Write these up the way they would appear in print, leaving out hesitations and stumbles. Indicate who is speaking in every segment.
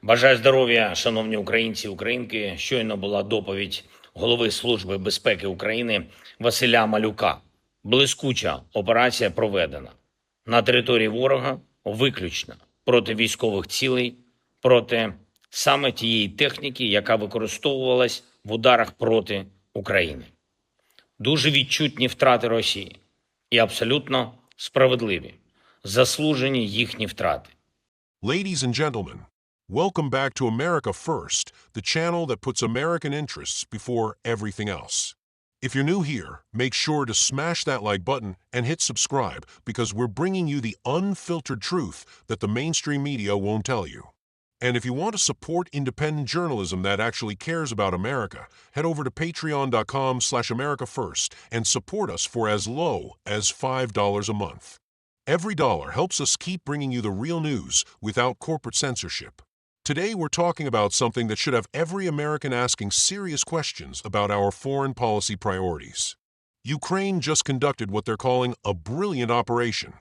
Speaker 1: Бажаю здоров'я, шановні українці і українки. Щойно була доповідь голови Служби безпеки України Василя Малюка. Блискуча операція проведена на території ворога, виключно проти військових цілей, проти саме тієї техніки, яка використовувалась в ударах проти України. Дуже відчутні втрати Росії і абсолютно справедливі, заслужені їхні втрати.
Speaker 2: Ladies and gentlemen, welcome back to America First, the channel that puts American interests before everything else. If you're new here, make sure to smash that like button and hit subscribe because we're bringing you the unfiltered truth that the mainstream media won't tell you. And if you want to support independent journalism that actually cares about America, head over to patreon.com/AmericaFirst and support us for as low as $5 a month. Every dollar helps us keep bringing you the real news without corporate censorship. Today we're talking about something that should have every American asking serious questions about our foreign policy priorities. Ukraine just conducted what they're calling a brilliant operation,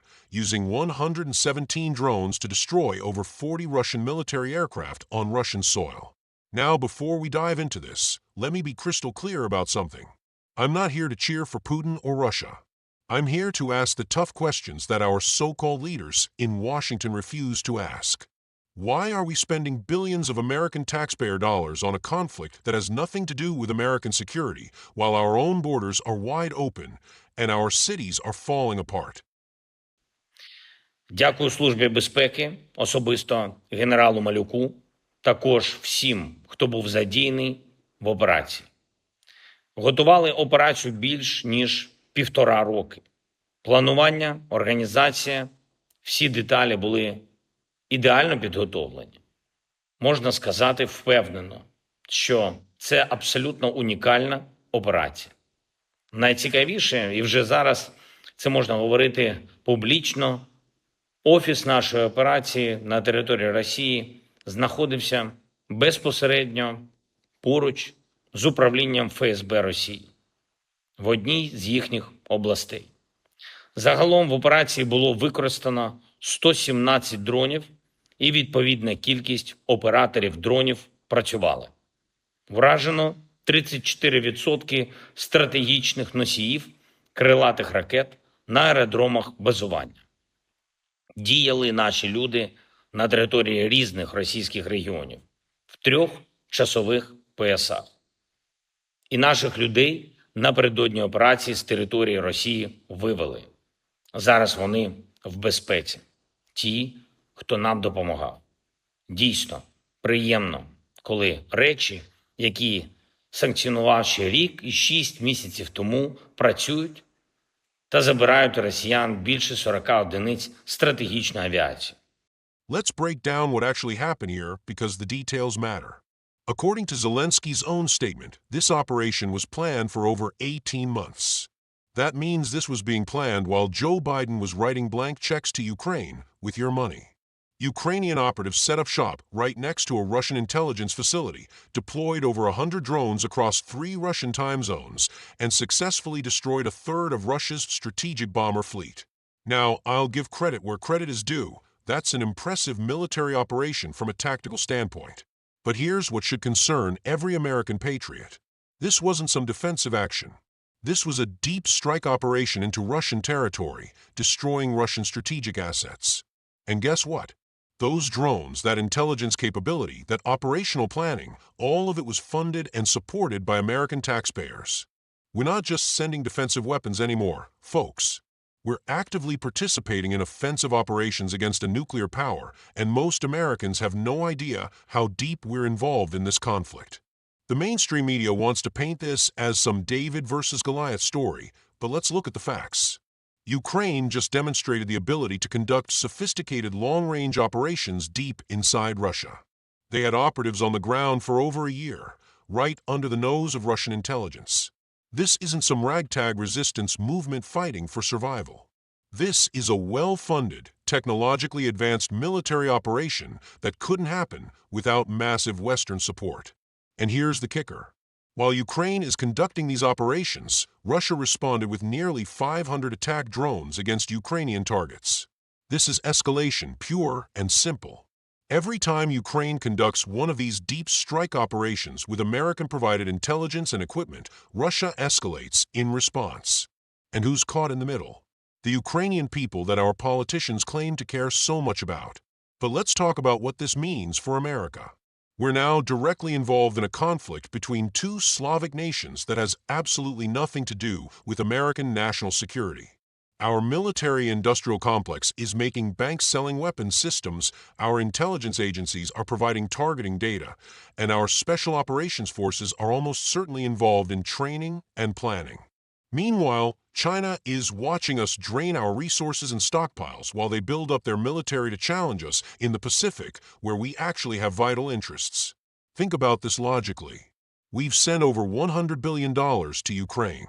Speaker 2: using 117 drones to destroy over 40 Russian military aircraft on Russian soil. Now, before we dive into this, let me be crystal clear about something. I'm not here to cheer for Putin or Russia. I'm here to ask the tough questions that our so-called leaders in Washington refuse to ask. Why are we spending billions of American taxpayer dollars on a conflict that has nothing to do with American security, while our own borders are wide open and our cities are falling apart?
Speaker 1: Дякую Службі безпеки, особисто генералу Малюку, також всім, хто був задіяний в операції. Готували операцію більш ніж 1,5 роки. Планування, організація, всі деталі були ідеально підготовлені. Можна сказати впевнено, що це абсолютно унікальна операція. Найцікавіше, і вже зараз це можна говорити публічно, офіс нашої операції на території Росії знаходився безпосередньо поруч з управлінням ФСБ Росії в одній з їхніх областей. Загалом в операції було використано 117 дронів і відповідна кількість операторів дронів працювали. Вражено 34% стратегічних носіїв крилатих ракет на аеродромах базування. Діяли наші люди на території різних російських регіонів в 3 часових поясах. І наших людей напередодні операції з території Росії вивели. Зараз вони в безпеці. Ті, хто нам допомагав. Дійсно, приємно, коли речі, які санкціонував ще рік і 6 місяців тому, працюють та забирають у росіян більше 40 одиниць стратегічної авіації.
Speaker 2: Let's break down what actually happened here because the details matter. According to Zelensky's own statement, this operation was planned for over 18 months. That means this was being planned while Joe Biden was writing blank checks to Ukraine with your money. Ukrainian operatives set up shop right next to a Russian intelligence facility, deployed over 100 drones across 3 Russian time zones, and successfully destroyed a third of Russia's strategic bomber fleet. Now, I'll give credit where credit is due. That's an impressive military operation from a tactical standpoint. But here's what should concern every American patriot. This wasn't some defensive action. This was a deep strike operation into Russian territory, destroying Russian strategic assets. And guess what? Those drones, that intelligence capability, that operational planning, all of it was funded and supported by American taxpayers. We're not just sending defensive weapons anymore, folks. We're actively participating in offensive operations against a nuclear power, and most Americans have no idea how deep we're involved in this conflict. The mainstream media wants to paint this as some David versus Goliath story, but let's look at the facts. Ukraine just demonstrated the ability to conduct sophisticated long-range operations deep inside Russia. They had operatives on the ground for over a year, right under the nose of Russian intelligence. This isn't some ragtag resistance movement fighting for survival. This is a well-funded, technologically advanced military operation that couldn't happen without massive Western support. And here's the kicker. While Ukraine is conducting these operations, Russia responded with nearly 500 attack drones against Ukrainian targets. This is escalation, pure and simple. Every time Ukraine conducts one of these deep strike operations with American-provided intelligence and equipment, Russia escalates in response. And who's caught in the middle? The Ukrainian people that our politicians claim to care so much about. But let's talk about what this means for America. We're now directly involved in a conflict between two Slavic nations that has absolutely nothing to do with American national security. Our military-industrial complex is making banks selling weapons systems, our intelligence agencies are providing targeting data, and our special operations forces are almost certainly involved in training and planning. Meanwhile, China is watching us drain our resources and stockpiles while they build up their military to challenge us in the Pacific, where we actually have vital interests. Think about this logically. We've sent over $100 billion to Ukraine.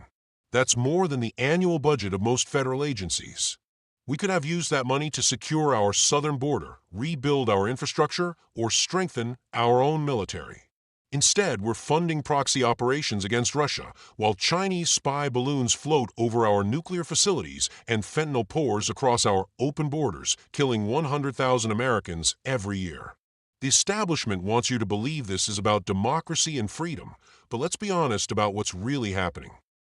Speaker 2: That's more than the annual budget of most federal agencies. We could have used that money to secure our southern border, rebuild our infrastructure, or strengthen our own military. Instead, we're funding proxy operations against Russia, while Chinese spy balloons float over our nuclear facilities and fentanyl pours across our open borders, killing 100,000 Americans every year. The establishment wants you to believe this is about democracy and freedom, but let's be honest about what's really happening.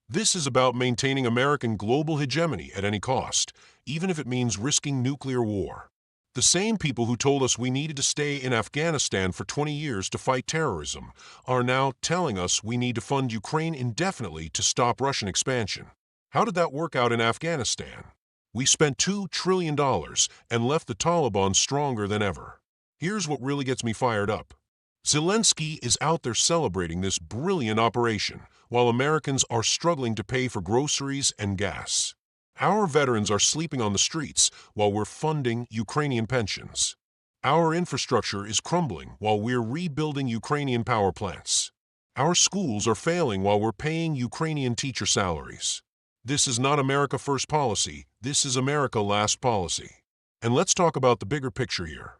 Speaker 2: This is about maintaining American global hegemony at any cost, even if it means risking nuclear war. The same people who told us we needed to stay in Afghanistan for 20 years to fight terrorism are now telling us we need to fund Ukraine indefinitely to stop Russian expansion. How did that work out in Afghanistan? We spent $2 trillion and left the Taliban stronger than ever. Here's what really gets me fired up. Zelensky is out there celebrating this brilliant operation, while Americans are struggling to pay for groceries and gas. Our veterans are sleeping on the streets while we're funding Ukrainian pensions. Our infrastructure is crumbling while we're rebuilding Ukrainian power plants. Our schools are failing while we're paying Ukrainian teacher salaries. This is not America First policy, this is America Last policy. And let's talk about the bigger picture here.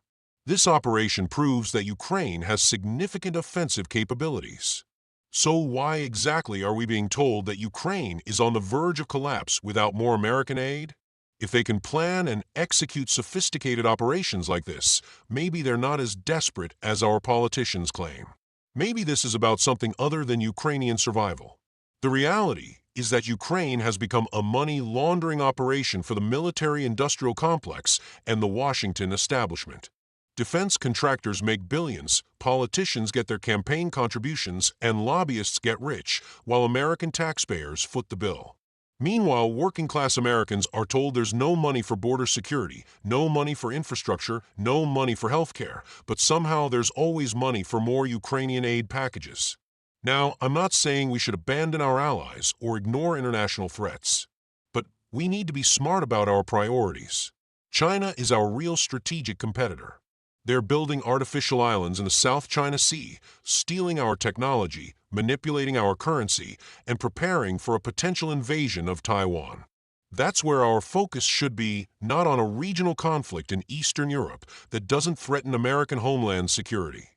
Speaker 2: This operation proves that Ukraine has significant offensive capabilities. So why exactly are we being told that Ukraine is on the verge of collapse without more American aid? If they can plan and execute sophisticated operations like this, maybe they're not as desperate as our politicians claim. Maybe this is about something other than Ukrainian survival. The reality is that Ukraine has become a money laundering operation for the military-industrial complex and the Washington establishment. Defense contractors make billions, politicians get their campaign contributions, and lobbyists get rich, while American taxpayers foot the bill. Meanwhile, working-class Americans are told there's no money for border security, no money for infrastructure, no money for healthcare, but somehow there's always money for more Ukrainian aid packages. Now, I'm not saying we should abandon our allies or ignore international threats, but we need to be smart about our priorities. China is our real strategic competitor. They're building artificial islands in the South China Sea, stealing our technology, manipulating our currency, and preparing for a potential invasion of Taiwan. That's where our focus should be, not on a regional conflict in Eastern Europe that doesn't threaten American homeland security.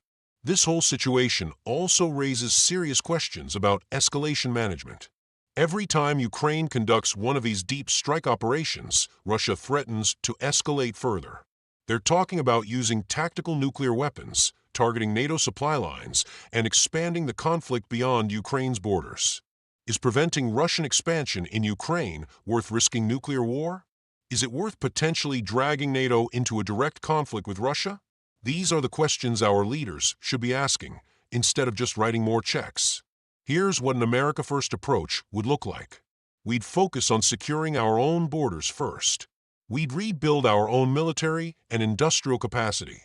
Speaker 2: This whole situation also raises serious questions about escalation management. Every time Ukraine conducts one of these deep strike operations, Russia threatens to escalate further. They're talking about using tactical nuclear weapons, targeting NATO supply lines, and expanding the conflict beyond Ukraine's borders. Is preventing Russian expansion in Ukraine worth risking nuclear war? Is it worth potentially dragging NATO into a direct conflict with Russia? These are the questions our leaders should be asking, instead of just writing more checks. Here's what an America First approach would look like. We'd focus on securing our own borders first. We'd rebuild our own military and industrial capacity.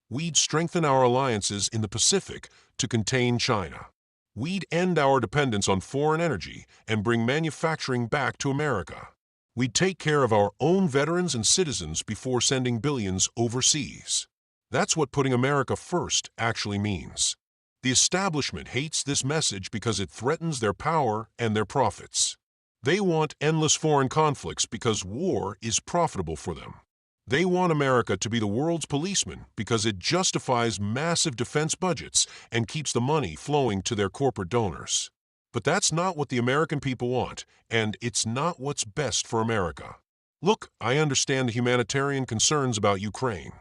Speaker 2: We'd strengthen our alliances in the Pacific to contain China. We'd end our dependence on foreign energy and bring manufacturing back to America. We'd take care of our own veterans and citizens before sending billions overseas. That's what putting America first actually means. The establishment hates this message because it threatens their power and their profits. They want endless foreign conflicts because war is profitable for them. They want America to be the world's policeman because it justifies massive defense budgets and keeps the money flowing to their corporate donors. But that's not what the American people want, and it's not what's best for America. Look, I understand the humanitarian concerns about Ukraine.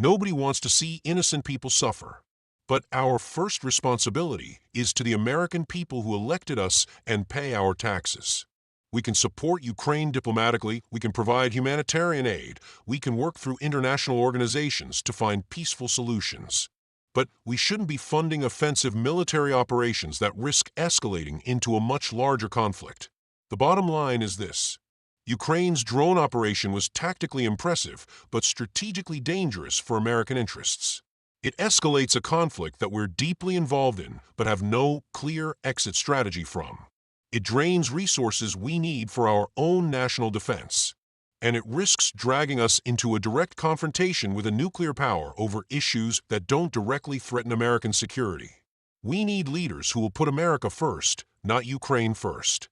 Speaker 2: Nobody wants to see innocent people suffer. But our first responsibility is to the American people who elected us and pay our taxes. We can support Ukraine diplomatically, we can provide humanitarian aid, we can work through international organizations to find peaceful solutions. But we shouldn't be funding offensive military operations that risk escalating into a much larger conflict. The bottom line is this: Ukraine's drone operation was tactically impressive, but strategically dangerous for American interests. It escalates a conflict that we're deeply involved in, but have no clear exit strategy from. It drains resources we need for our own national defense. And it risks dragging us into a direct confrontation with a nuclear power over issues that don't directly threaten American security. We need leaders who will put America first, not Ukraine first.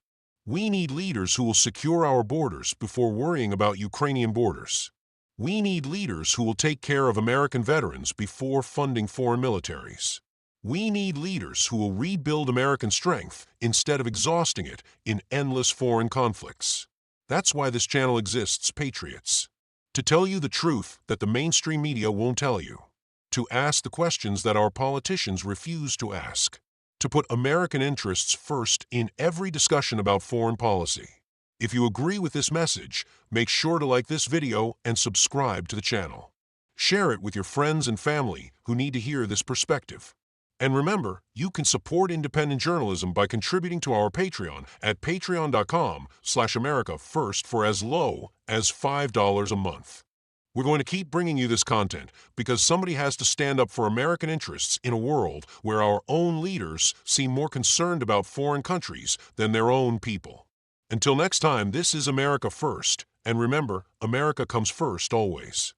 Speaker 2: We need leaders who will secure our borders before worrying about Ukrainian borders. We need leaders who will take care of American veterans before funding foreign militaries. We need leaders who will rebuild American strength instead of exhausting it in endless foreign conflicts. That's why this channel exists, patriots. To tell you the truth that the mainstream media won't tell you. To ask the questions that our politicians refuse to ask. To put American interests first in every discussion about foreign policy. If you agree with this message, make sure to like this video and subscribe to the channel. Share it with your friends and family who need to hear this perspective. And remember, you can support independent journalism by contributing to our Patreon at patreon.com/AmericaFirst for as low as $5 a month. We're going to keep bringing you this content because somebody has to stand up for American interests in a world where our own leaders seem more concerned about foreign countries than their own people. Until next time, this is America First, and remember, America comes first always.